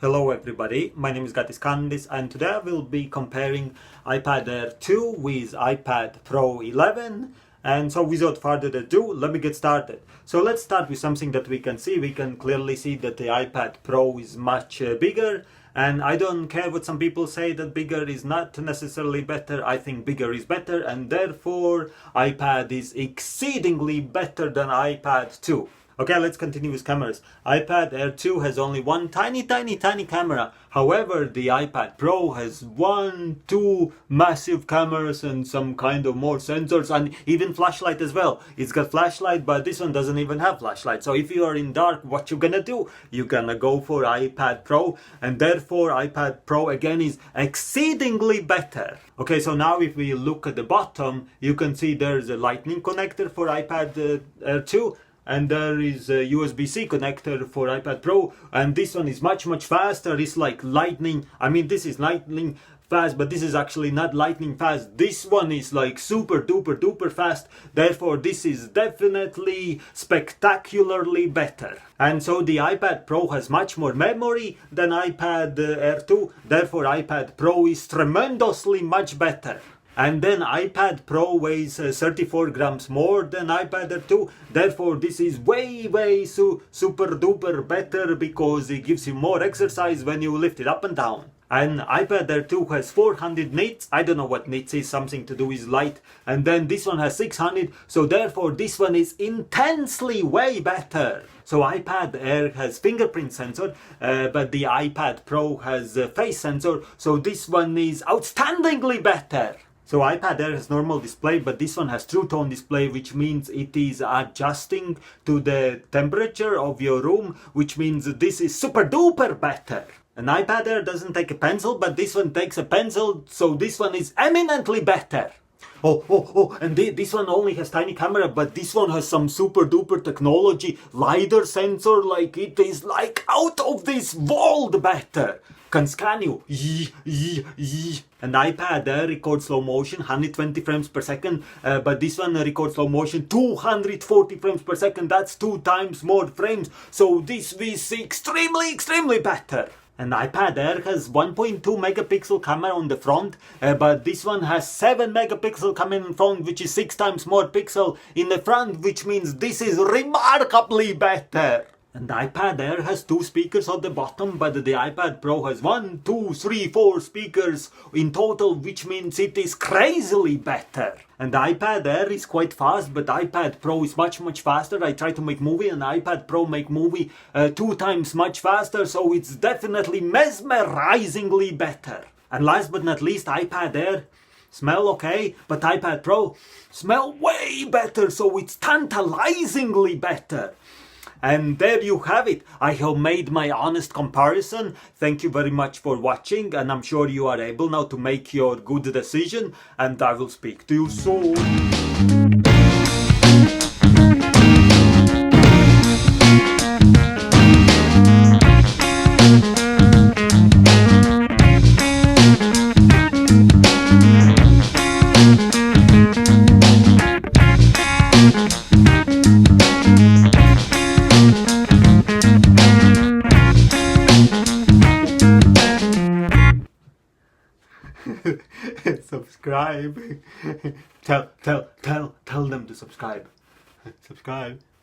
Hello everybody, my name is Gatis Kandis and today I will be comparing iPad Air 2 with iPad Pro 11. And so without further ado, let me get started. So let's start with something that we can see. We can clearly see that the iPad Pro is much bigger. And I don't care what some people say that bigger is not necessarily better. I think bigger is better, and therefore iPad is exceedingly better than iPad 2. Okay, let's continue with cameras. iPad Air 2 has only one tiny camera. However, the iPad Pro has two massive cameras and some kind of more sensors and even flashlight as well. It's got flashlight, but this one doesn't even have flashlight. So if you are in dark, what you gonna do? You're gonna go for iPad Pro, and therefore iPad Pro again is exceedingly better. Okay, so now if we look at the bottom, you can see there's a lightning connector for iPad Air 2. And there is a USB-C connector for iPad Pro, and this one is much faster. It's like lightning. I mean, this is lightning fast, but this is actually not lightning fast. This one is like super duper fast. Therefore, this is definitely spectacularly better. And so the iPad Pro has much more memory than iPad Air 2. Therefore, iPad Pro is tremendously much better. And then iPad Pro weighs 34 grams more than iPad Air 2. Therefore, this is way super duper better because it gives you more exercise when you lift it up and down. And iPad Air 2 has 400 nits. I don't know what nits is, something to do with light. And then this one has 600. So therefore, this one is intensely way better. So iPad Air has fingerprint sensor, but the iPad Pro has a face sensor. So this one is outstandingly better. So iPad Air has normal display, but this one has True Tone display, which means it is adjusting to the temperature of your room, which means this is super duper better. An iPad Air doesn't take a pencil, but this one takes a pencil, so this one is eminently better. And this one only has tiny camera, but this one has some super duper technology, LiDAR sensor, like it is like out of this world better. Can scan you. And iPad Air records slow motion 120 frames per second, but this one records slow motion 240 frames per second. That's 2 times more frames. So this is extremely better. And iPad Air has 1.2 megapixel camera on the front, but this one has 7 megapixel camera in front, which is 6 times more pixel in the front, which means this is remarkably better. And the iPad Air has 2 speakers on the bottom, but the iPad Pro has 1, 2, 3, 4 speakers in total, which means it is crazily better. And the iPad Air is quite fast, but iPad Pro is much faster. I try to make movie and iPad Pro make movie 2 times much faster, so it's definitely mesmerizingly better. And last but not least, iPad Air smell okay, but iPad Pro smell way better, so it's tantalizingly better. And there you have it. I have made my honest comparison. Thank you very much for watching, and I'm sure you are able now to make your good decision, and I will speak to you soon. Subscribe. Tell them to subscribe. Subscribe.